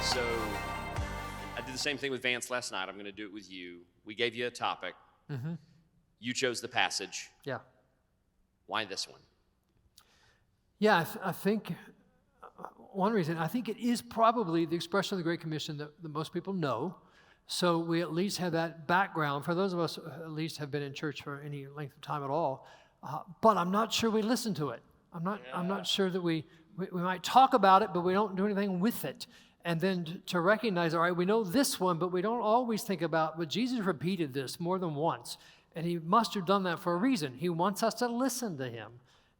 So I did the same thing with Vance last night. I'm going to do it with you. We gave you a topic. Mm-hmm. You chose the passage. Yeah. Why this one? Yeah, I think one reason, I think it is probably the expression of the Great Commission that most people know. So we at least have that background. For those of us who at least have been in church for any length of time at all, but I'm not sure we listen to it. I'm not sure that we might talk about it, but we don't do anything with it. And then to recognize, all right, we know this one, but we don't always think about, but Jesus repeated this more than once. And he must have done that for a reason. He wants us to listen to him.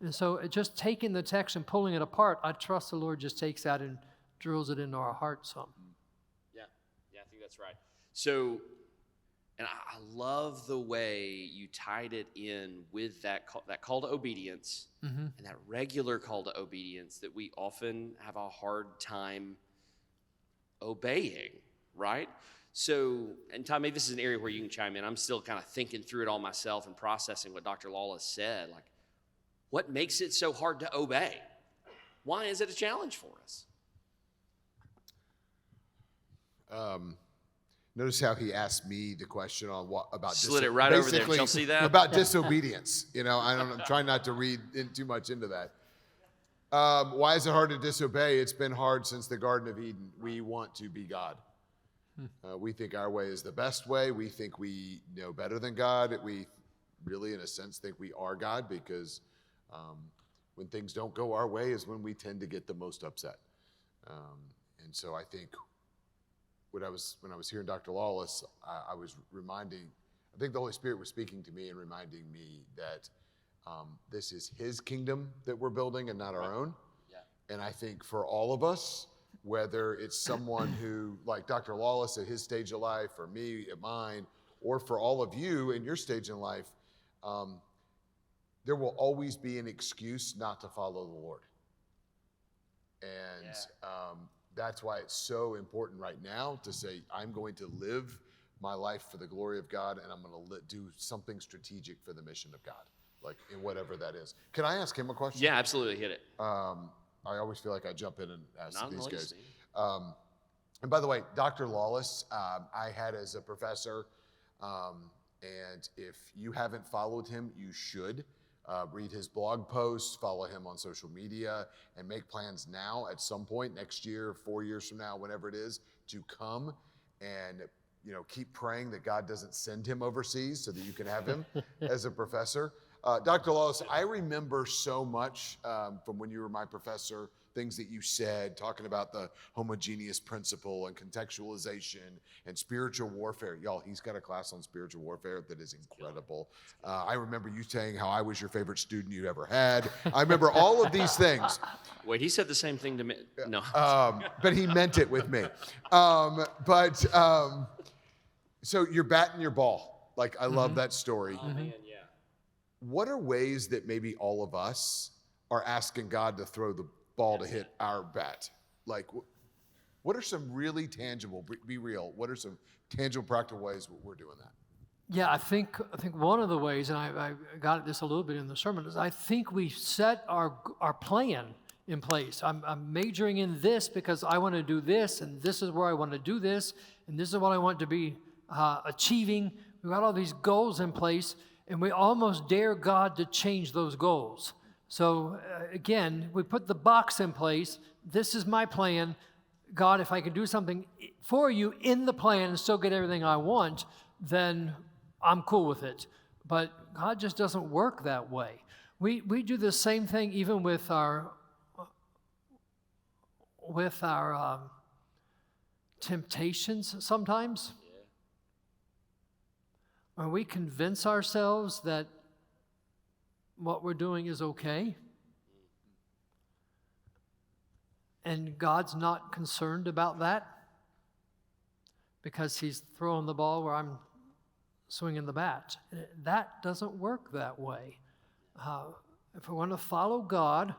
And so just taking the text and pulling it apart, I trust the Lord just takes that and drills it into our heart some. Yeah, I think that's right. So, and I love the way you tied it in with that call to obedience, mm-hmm. and that regular call to obedience that we often have a hard time obeying, right? So, and Tom, maybe this is an area where you can chime in. I'm still kind of thinking through it all myself and processing what Dr. Lawless said. Like, what makes it so hard to obey? Why is it a challenge for us? Notice how he asked me the question on what about slid it right over there. Did y'all see that? About disobedience. I'm trying not to read too much into that. Why is it hard to disobey? It's been hard since the Garden of Eden. We want to be God. We think our way is the best way. We think we know better than God. We really, in a sense, think we are God because when things don't go our way is when we tend to get the most upset. And so I think when I was hearing Dr. Lawless, I was reminding, I think the Holy Spirit was speaking to me and reminding me that this is his kingdom that we're building and not our own. Yeah. And I think for all of us, whether it's someone who, like Dr. Lawless at his stage of life, or me at mine, or for all of you in your stage in life, there will always be an excuse not to follow the Lord. And that's why it's so important right now to say, I'm going to live my life for the glory of God, and I'm going to do something strategic for the mission of God, like in whatever that is. Can I ask him a question? Yeah, absolutely. Hit it. I always feel like I jump in and ask these guys. And by the way, Dr. Lawless, I had as a professor, and if you haven't followed him, you should. Read his blog posts, follow him on social media, and make plans now at some point next year, 4 years from now, whenever it is, to come and keep praying that God doesn't send him overseas so that you can have him as a professor. Dr. Lawless, I remember so much from when you were my professor, things that you said, talking about the homogeneous principle and contextualization and spiritual warfare. Y'all, he's got a class on spiritual warfare that is incredible. I remember you saying how I was your favorite student you'd ever had. I remember all of these things. Wait, he said the same thing to me. No. But he meant it with me. So you're batting your ball. Like, I love that story. Oh, man, yeah. What are ways that maybe all of us are asking God to throw the ball to hit our bat? Like, what are some really tangible, be real, what are some tangible, practical ways we're doing that? Yeah, I think one of the ways, and I got at this a little bit in the sermon, is I think we set our plan in place. I'm majoring in this because I want to do this, and this is where I want to do this, and this is what I want to be achieving. We've got all these goals in place, and we almost dare God to change those goals. So again, we put the box in place. This is my plan. God, if I can do something for you in the plan and still get everything I want, then I'm cool with it. But God just doesn't work that way. We do the same thing even with our temptations sometimes. When we convince ourselves that what we're doing is okay, and God's not concerned about that because he's throwing the ball where I'm swinging the bat. That doesn't work that way. If we want to follow God,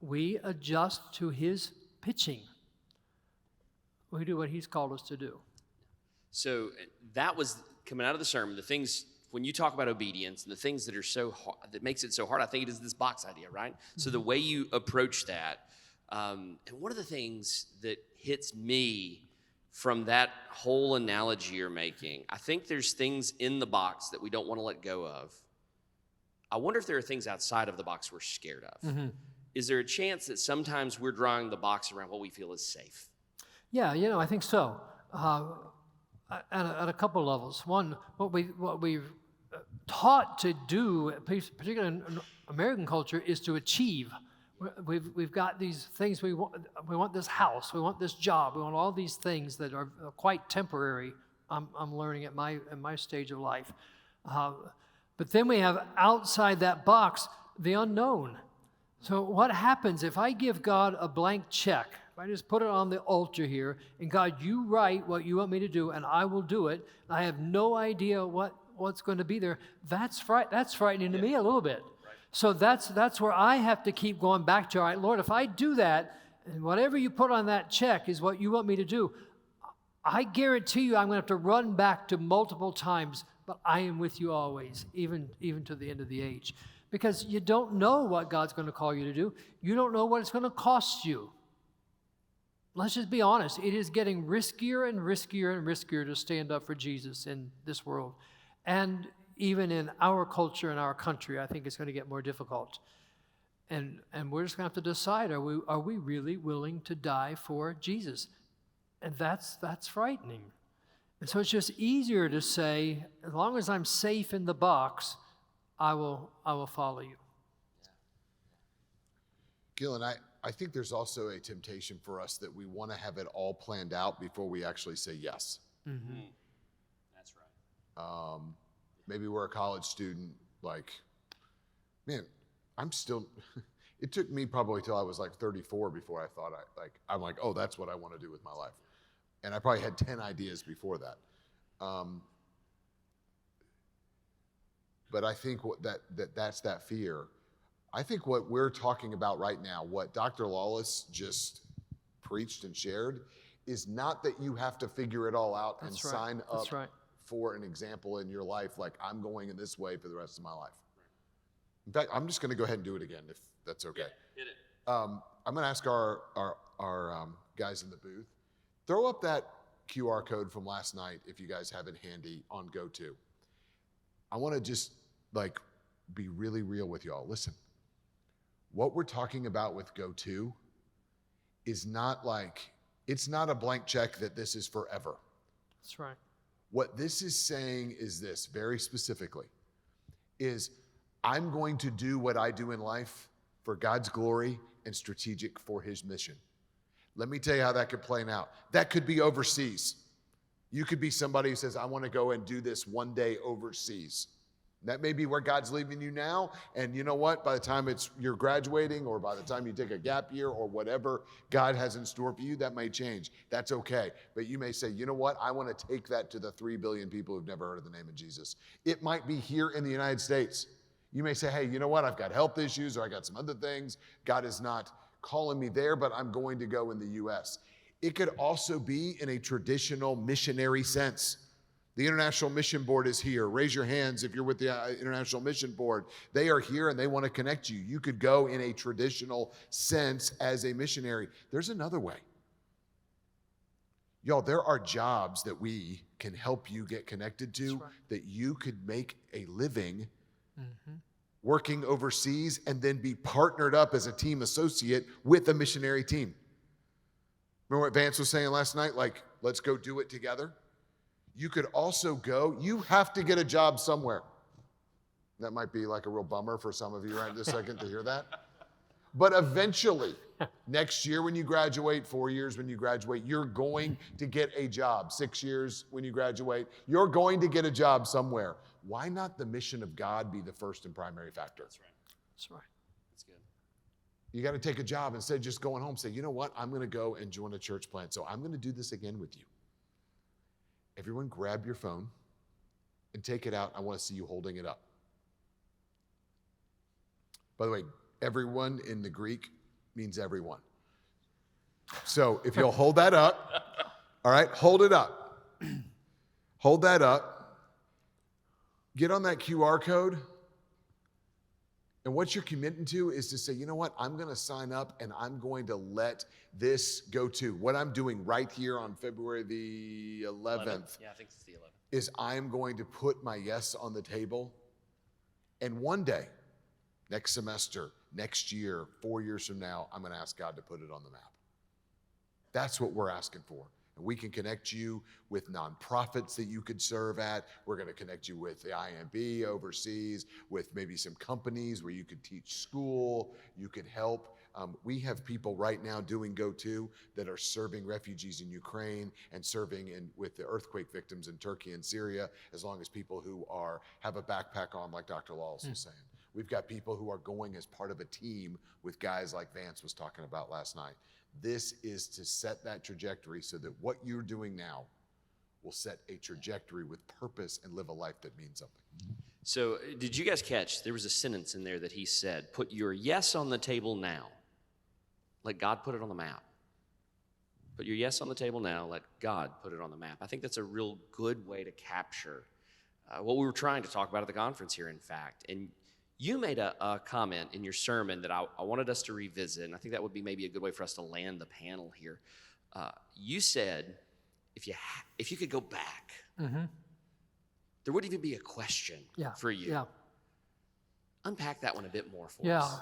we adjust to his pitching. We do what he's called us to do. So that was coming out of the sermon, the things, when you talk about obedience and the things that are so hard, that makes it so hard, I think it is this box idea, right? Mm-hmm. So the way you approach that, and one of the things that hits me from that whole analogy you're making. I think there's things in the box that we don't want to let go of. I wonder if there are things outside of the box we're scared of. Mm-hmm. Is there a chance that sometimes we're drawing the box around what we feel is safe? Yeah, I think so. At a couple levels. One, what we've taught to do, particularly in American culture, is to achieve. We've got these things we want. We want this house. We want this job. We want all these things that are quite temporary. I'm learning at my stage of life. But then we have outside that box the unknown. So what happens if I give God a blank check? If I just put it on the altar here, and God, you write what you want me to do, and I will do it. I have no idea what's going to be there. That's frightening to me a little bit. Right. So that's where I have to keep going back to, all right, Lord, if I do that, and whatever you put on that check is what you want me to do, I guarantee you I'm going to have to run back to multiple times, but I am with you always, even to the end of the age. Because you don't know what God's going to call you to do. You don't know what it's going to cost you. Let's just be honest. It is getting riskier and riskier and riskier to stand up for Jesus in this world. And even in our culture and our country, I think it's going to get more difficult. And we're just going to have to decide, are we really willing to die for Jesus? And that's frightening. And so it's just easier to say, as long as I'm safe in the box, I will follow you. Gillen, I think there's also a temptation for us that we want to have it all planned out before we actually say yes. Mm-hmm. That's right. Maybe we're a college student, like, man, I'm still, it took me probably till I was like 34 before I thought I'm like, oh, that's what I want to do with my life. And I probably had 10 ideas before that. But I think that's that fear. I think what we're talking about right now, what Dr. Lawless just preached and shared, is not that you have to figure it all out and sign up for an example in your life, like I'm going in this way for the rest of my life. In fact, I'm just going to go ahead and do it again, if that's okay. Yeah, hit it. I'm going to ask our guys in the booth, throw up that QR code from last night if you guys have it handy on GoTo. I want to just be really real with y'all. Listen, what we're talking about with GoTo is not it's not a blank check that this is forever. That's right. What this is saying is this, very specifically, is I'm going to do what I do in life for God's glory and strategic for his mission. Let me tell you how that could play out. That could be overseas. You could be somebody who says, I want to go and do this one day overseas. That may be where God's leaving you now. And you know what? By the time you're graduating, or by the time you take a gap year, or whatever God has in store for you, that may change. That's okay. But you may say, you know what? I want to take that to the 3 billion people who've never heard of the name of Jesus. It might be here in the United States. You may say, hey, you know what? I've got health issues, or I got some other things. God is not calling me there, but I'm going to go in the U.S. It could also be in a traditional missionary sense. The International Mission Board is here. Raise your hands if you're with the International Mission Board. They are here and they want to connect you. You could go in a traditional sense as a missionary. There's another way. Y'all, there are jobs that we can help you get connected to that you could make a living working overseas and then be partnered up as a team associate with a missionary team. Remember what Vance was saying last night? Let's go do it together. You could also go, you have to get a job somewhere. That might be like a real bummer for some of you right this second to hear that. But eventually, next year when you graduate, 4 years when you graduate, you're going to get a job. 6 years when you graduate, you're going to get a job somewhere. Why not the mission of God be the first and primary factor? That's right. That's right. That's good. You got to take a job instead of just going home. Say, you know what? I'm going to go and join a church plant. So I'm going to do this again with you. Everyone grab your phone and take it out. I want to see you holding it up. By the way, everyone in the Greek means everyone. So if you'll hold that up, all right, hold it up. Hold that up. Get on that QR code And what you're committing to is to say, you know what, I'm going to sign up and I'm going to let this go to. What I'm doing right here on February the 11th Yeah, I think it's the 11th. is I'm going to put my yes on the table. And one day, next semester, next year, 4 years from now, I'm going to ask God to put it on the map. That's what we're asking for. And we can connect you with nonprofits that you could serve at. We're going to connect you with the IMB overseas, with maybe some companies where you could teach school, you could help. We have people right now doing GoTo that are serving refugees in Ukraine and serving with the earthquake victims in Turkey and Syria, as long as people who have a backpack on, like Dr. Lawless was saying. We've got people who are going as part of a team with guys like Vance was talking about last night. This is to set that trajectory so that what you're doing now will set a trajectory with purpose and live a life that means something. So did you guys catch, there was a sentence in there that he said, put your yes on the table now. Let God put it on the map. Put your yes on the table now. Let God put it on the map. I think that's a real good way to capture what we were trying to talk about at the conference here, in fact. And you made a comment in your sermon that I wanted us to revisit, and I think that would be maybe a good way for us to land the panel here. You said if you could go back, there wouldn't even be a question for you. Yeah. Unpack that one a bit more for Yeah. us.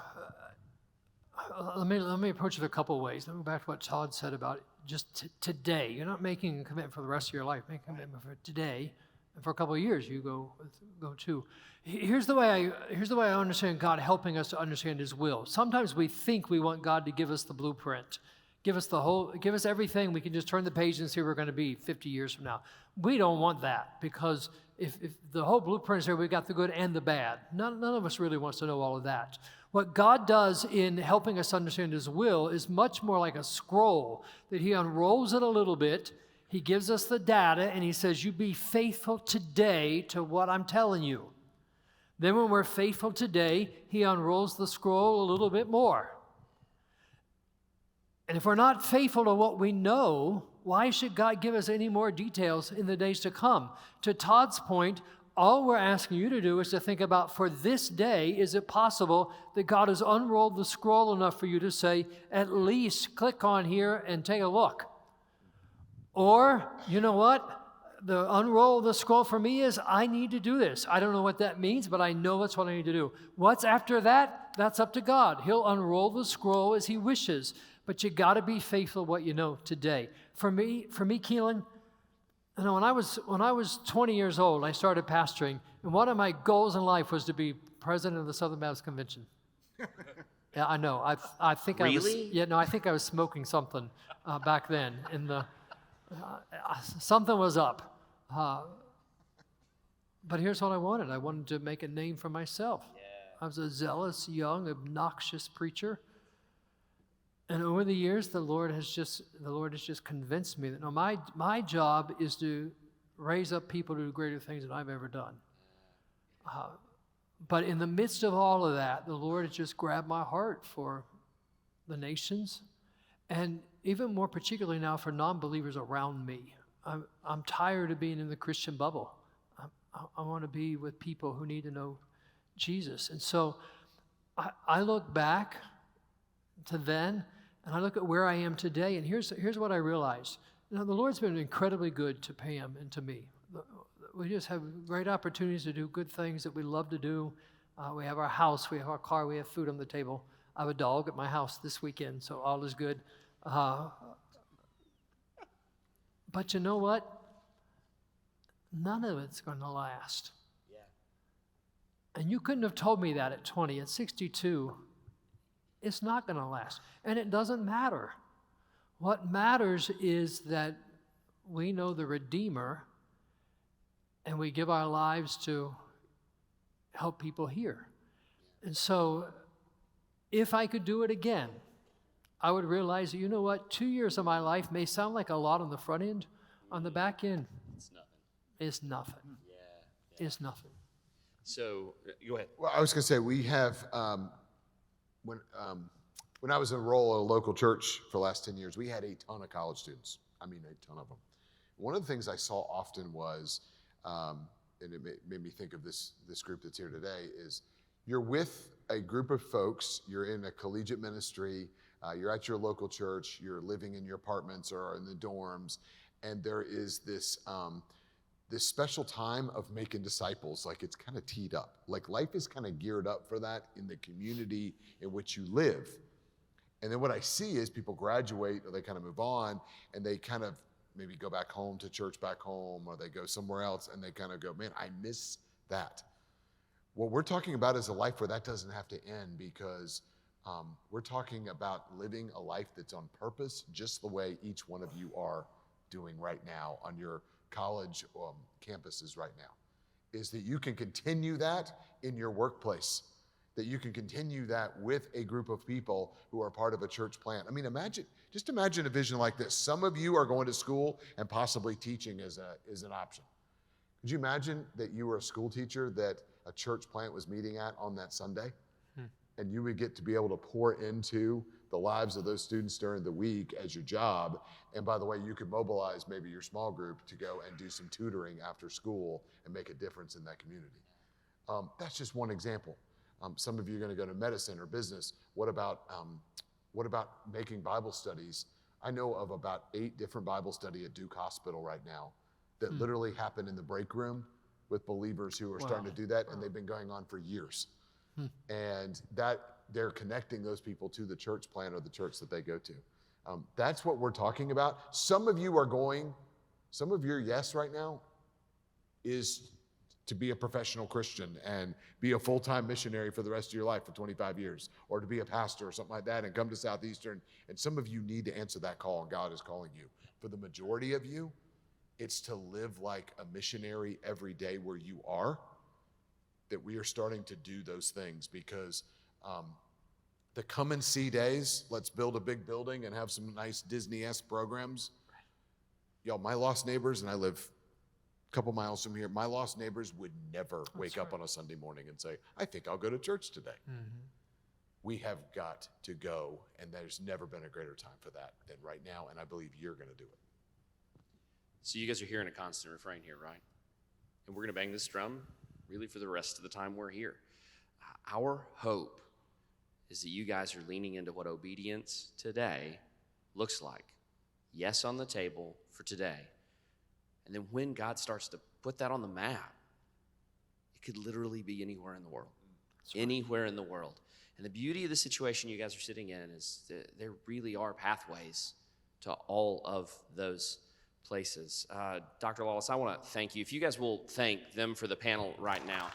Let me approach it a couple of ways. Let me go back to what Todd said about just today. You're not making a commitment for the rest of your life. Make a commitment for today, and for a couple of years you go to. Here's the way I understand God helping us to understand His will. Sometimes we think we want God to give us the blueprint, give us everything. We can just turn the page and see where we're going to be 50 years from now. We don't want that, because if the whole blueprint is here, we've got the good and the bad. None of us really wants to know all of that. What God does in helping us understand His will is much more like a scroll that He unrolls it a little bit. He gives us the data and He says, you be faithful today to what I'm telling you. Then when we're faithful today, He unrolls the scroll a little bit more. And if we're not faithful to what we know, why should God give us any more details in the days to come? To Todd's point, all we're asking you to do is to think about, for this day, is it possible that God has unrolled the scroll enough for you to say, at least click on here and take a look? Or, you know what? The unroll the scroll for me is, I need to do this. I don't know what that means, but I know that's what I need to do. What's after that? That's up to God. He'll unroll the scroll as He wishes. But you got to be faithful to what you know today. For me, Keelan, you know, when I was 20 years old, I started pastoring, and one of my goals in life was to be president of the Southern Baptist Convention. Yeah, I know. I think Really? I think I was smoking something back then. Something was up. But here's what I wanted. I wanted to make a name for myself. Yeah. I was a zealous, young, obnoxious preacher. And over the years, the Lord has just convinced me that no, my job is to raise up people to do greater things than I've ever done. But in the midst of all of that, the Lord has just grabbed my heart for the nations, and even more particularly now for non-believers around me. I'm tired of being in the Christian bubble. I want to be with people who need to know Jesus. And so I look back to then, and I look at where I am today, and here's what I realized. You know, the Lord's been incredibly good to Pam and to me. We just have great opportunities to do good things that we love to do. We have our house, we have our car, we have food on the table. I have a dog at my house this weekend, so all is good. But you know what? None of it's going to last. Yeah. And you couldn't have told me that at 20. At 62, it's not going to last. And it doesn't matter. What matters is that we know the Redeemer, and we give our lives to help people here. And so if I could do it again, I would realize that, you know what, 2 years of my life may sound like a lot on the front end. On the back end, It's nothing. it's nothing. Yeah. It's nothing. So, go ahead. Well, I was going to say, we have, when I was enrolled at a local church for the last 10 years, we had a ton of college students. I mean, a ton of them. One of the things I saw often was, and it made me think of this group that's here today, is you're with a group of folks, you're in a collegiate ministry, you're at your local church, you're living in your apartments or in the dorms, and there is this this special time of making disciples. Like, it's kind of teed up. Like, life is kind of geared up for that in the community in which you live. And then what I see is people graduate or they kind of move on, and they kind of maybe go back home to church back home, or they go somewhere else, and they kind of go, man, I miss that. What we're talking about is a life where that doesn't have to end, because we're talking about living a life that's on purpose, just the way each one of you are doing right now on your college campuses right now, is that you can continue that in your workplace, that you can continue that with a group of people who are part of a church plant. I mean, just imagine a vision like this. Some of you are going to school and possibly teaching is an option. Could you imagine that you were a school teacher that a church plant was meeting at on that Sunday? And you would get to be able to pour into the lives of those students during the week as your job. And by the way, you could mobilize maybe your small group to go and do some tutoring after school and make a difference in that community. That's just one example. Some of you are going to go to medicine or business. What about making Bible studies? I know of about 8 different Bible studies at Duke Hospital right now that literally happen in the break room with believers who are starting to do that, and they've been going on for years. And that they're connecting those people to the church plant or the church that they go to. That's what we're talking about. Some of your yes right now is to be a professional Christian and be a full-time missionary for the rest of your life for 25 years, or to be a pastor or something like that and come to Southeastern. And some of you need to answer that call, and God is calling you. For the majority of you, it's to live like a missionary every day where you are, that we are starting to do those things, because the come and see days, let's build a big building and have some nice Disney-esque programs. Y'all, my lost neighbors, and I live a couple miles from here, my lost neighbors would never wake up on a Sunday morning and say, I think I'll go to church today. We have got to go, and there's never been a greater time for that than right now, and I believe you're going to do it. So you guys are hearing a constant refrain here, right? And we're going to bang this drum really for the rest of the time we're here. Our hope is that you guys are leaning into what obedience today looks like. Yes on the table for today. And then when God starts to put that on the map, it could literally be anywhere in the world. Anywhere in the world. And the beauty of the situation you guys are sitting in is that there really are pathways to all of those places. Dr. Lawless, I want to thank you. If you guys will thank them for the panel right now.